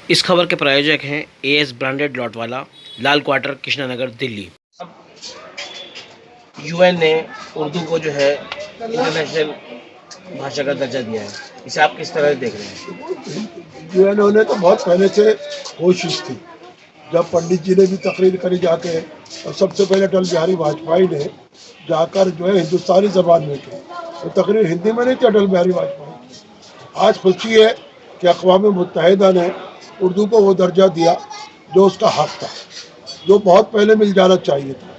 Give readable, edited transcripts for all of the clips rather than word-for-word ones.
اس خبر کے پرایوجک ہیں اے ایس برانڈیڈ لاٹ والا، لال quarter, Krishna Nagar, Delhi. U N نے اردو کو جو ہے انٹرنیشنل بھاشا کا درجہ دیا ہے، اسے آپ کس طرح دیکھ رہے ہیں؟ یو این او نے تو بہت پہلے سے کوشش کی، جب پنڈت جی نے بھی تقریر کری جا کے، اور سب سے پہلے اٹل بہاری واجپئی نے جا کر جو ہے ہندوستانی زبان میں کی، وہ تقریر ہندی میں نہیں تھی اٹل بہاری واجپئی کی۔ آج خوشی ہے کہ اقوام متحدہ نے اردو کو وہ درجہ دیا جو اس کا حق تھا، جو بہت پہلے مل جانا چاہیے تھا۔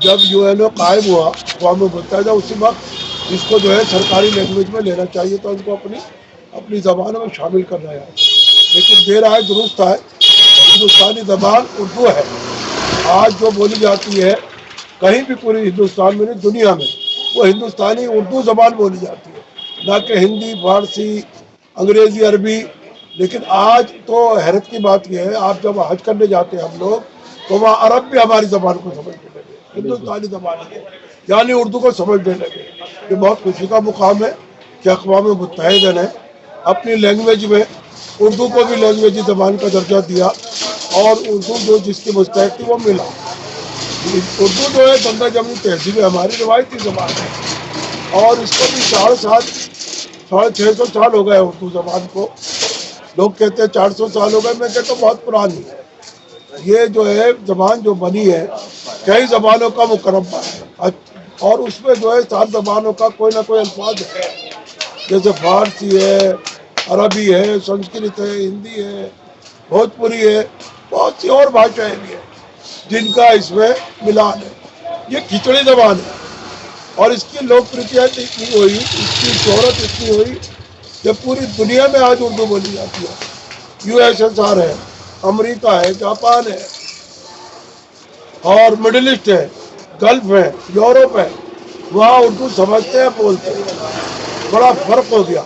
جب یو این او قائم ہوا اقوام متحدہ، اسی وقت اس کو جو ہے سرکاری لینگویج میں لینا چاہیے تھا، اس کو اپنی زبانوں میں شامل کر رہا ہے، لیکن دیر آئے درست آئے، ہندوستانی زبان اردو ہے۔ آج جو بولی جاتی ہے کہیں بھی پوری ہندوستان میں نہیں، دنیا میں، وہ ہندوستانی اردو زبان بولی جاتی ہے، نہ کہ ہندی، فارسی، انگریزی، عربی۔ لیکن آج تو حیرت کی بات یہ ہے، آپ جب حج کرنے جاتے ہیں ہم لوگ، تو وہاں عرب بھی ہماری زبان کو سمجھنے لگے، ہندوستانی زبان کو، یعنی اردو کو سمجھنے لگے۔ یہ بہت خوشی کا مقام ہے کہ اقوام متحدہ نے اپنی لینگویج میں اردو کو بھی لینگویجی زبان کا درجہ دیا، اور اردو جو جس کی مستحق تھی وہ ملا۔ اردو جو ہے گنگا جمنی تہذیب ہے، ہماری روایتی زبان ہے، اور اس کو بھی 650 سال ہو گئے اردو زبان کو۔ لوگ کہتے ہیں 400 سال ہو گئے، میں کہتا ہوں بہت پرانی ہے۔ یہ جو ہے زبان جو بنی ہے کئی زبانوں کا مقربہ ہے، اور اس میں جو ہے 7 زبانوں کا کوئی نہ کوئی الفاظ ہے، جیسے فارسی ہے، عربی ہے، سنسکرت ہے، ہندی ہے، بھوجپوری ہے، بہت سی اور بھاشائیں بھی ہیں جن کا اس میں ملان ہے۔ یہ کھچڑی زبان ہے، اور اس کی لوکپریت اتنی ہوئی، اس کی شہرت اتنی ہوئی کہ پوری دنیا میں آج اردو بولی جاتی ہے۔ یو ایس ایس آر ہے، امریکہ ہے، جاپان ہے، اور مڈل ایسٹ ہے، گلف ہے، یورپ ہے، وہاں اردو سمجھتے ہیں، بولتے ہیں۔ بڑا فرق ہو گیا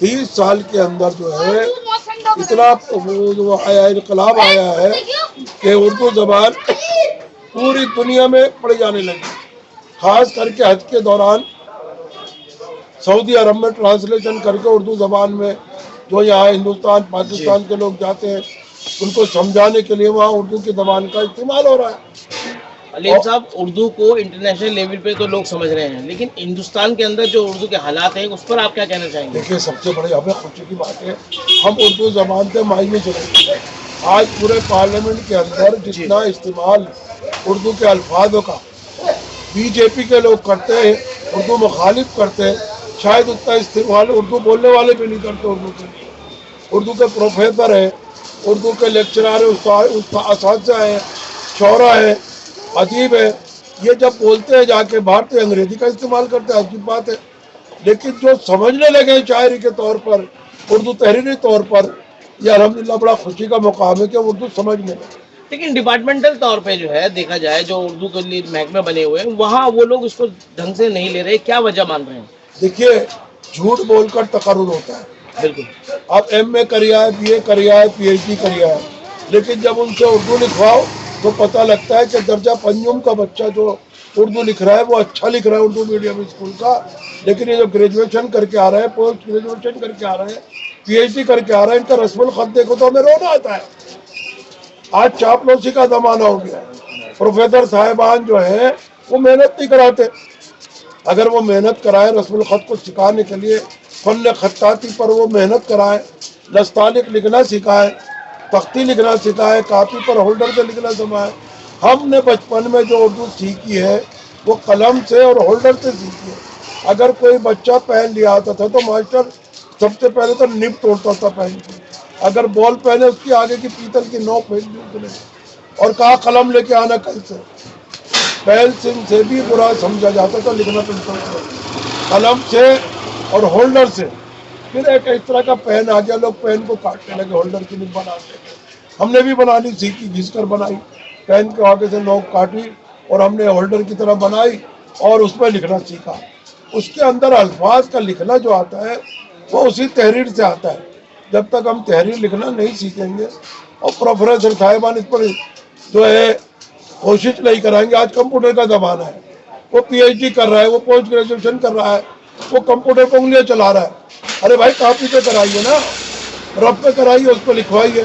30 سال کے اندر، جو ہے اتنا وہ آیا، انقلاب آیا ہے کہ اردو زبان پوری دنیا میں پڑھی جانے لگی۔ خاص کر کے حج کے دوران سعودی عرب میں ٹرانسلیشن کر کے اردو زبان میں، جو یہاں ہندوستان، پاکستان کے لوگ جاتے ہیں، ان کو سمجھانے کے لیے وہاں اردو کی زبان کا استعمال ہو رہا ہے۔ علیم صاحب، اردو کو انٹرنیشنل لیول پہ تو لوگ سمجھ رہے ہیں، لیکن ہندوستان کے اندر جو اردو کے حالات ہیں اس پر آپ کیا کہنا چاہیں گے؟ دیکھیے، سب سے بڑی ہمیں خوشی کی بات ہے، ہم اردو زبان سے مایوس رہتے ہیں۔ آج پورے پارلیمنٹ کے اندر جتنا استعمال اردو کے الفاظوں کا بی جے پی کے لوگ کرتے ہیں، اردو مخالف کرتے ہیں، شاید اتنا استعمال اردو بولنے والے بھی نہیں کرتے اردو کے۔ اردو کے پروفیسر ہیں، اردو کے لیکچرار ہیں، اساتذہ ہیں، شعراء ہیں، ادیب ہیں، یہ جب بولتے ہیں جا کے باہر تو انگریزی کا استعمال کرتے ہیں، عجیب بات ہے۔ لیکن جو سمجھنے لگے شاعری کے طور پر، اردو تحریری طور پر، یہ الحمدللہ بڑا خوشی کا مقام ہے کہ اردو سمجھنے لگے۔ لیکن ڈپارٹمنٹل طور پہ جو ہے دیکھا جائے، جو اردو کے لیے محکمے بنے ہوئے ہیں، وہاں وہ لوگ اس کو ڈھنگ سے نہیں لے رہے، کیا وجہ مان رہے ہیں؟ دیکھیے، جھوٹ بول کر تقرر ہوتا ہے۔ بالکل۔ اب ایم اے کریا ہے، بی اے کریا ہے، پی ایچ ڈی کریا ہے، لیکن جب ان سے اردو لکھواؤ تو پتہ لگتا ہے کہ درجہ پنجم کا بچہ جو اردو لکھ رہا ہے وہ اچھا لکھ رہا ہے اردو میڈیم اسکول کا، لیکن یہ جو گریجویشن کر کے آ رہے ہیں، پوسٹ گریجویشن کر کے آ رہے ہیں، پی ایچ ڈی کر کے آ رہے ہیں، ان کا رسم الخط دیکھو تو ہمیں رونا آتا ہے۔ آج چاپلوسی کا زمانہ ہو گیا ہے۔ پروفیسر صاحبان جو ہیں وہ محنت نہیں کراتے۔ اگر وہ محنت کرائے رسم الخط کو سکھانے کے لیے، فن خطاطی پر وہ محنت کرائے، نستعلیق لکھنا سکھائے، تختی لکھنا سکھائے، کاپی پر ہولڈر سے لکھنا سکھائے۔ ہم نے بچپن میں جو اردو سیکھی ہے وہ قلم سے اور ہولڈر سے سیکھی ہے۔ اگر کوئی بچہ پین لیا آتا تھا تو ماسٹر سب سے پہلے تو نب توڑتا تھا پین کی، اگر بال پہنے اس کی آگے کی پیتل کی نوک پھینک، اور کہا قلم لے کے آنا کل سے۔ پینسل سے بھی برا سمجھا جاتا تھا لکھنا، پینسل سے، قلم سے اور ہولڈر سے۔ پھر ایک اس طرح کا پین آ گیا، لوگ پین کو کاٹنے لگے، ہولڈر کی نب بناتے تھے۔ ہم نے بھی بنانی سیکھی، گھس کر بنائی، پین کے آگے سے نوک کاٹی اور ہم نے ہولڈر کی طرح بنائی اور اس میں لکھنا سیکھا۔ اس کے اندر الفاظ کا لکھنا جو آتا ہے وہ اسی تحریر سے آتا ہے۔ جب تک ہم تحریر لکھنا نہیں سیکھیں گے، اور پروفیسر صاحبان اس پر جو ہے کوشش نہیں کرائیں گے۔ آج کمپیوٹر کا زمانہ ہے، وہ پی ایچ ڈی کر رہا ہے، وہ پوسٹ گریجویشن کر رہا ہے، وہ کمپیوٹر کو انگلیاں چلا رہا ہے۔ ارے بھائی، کاپی پہ کرائیے نا، رف پہ کرائیے، اس پہ لکھوائیے۔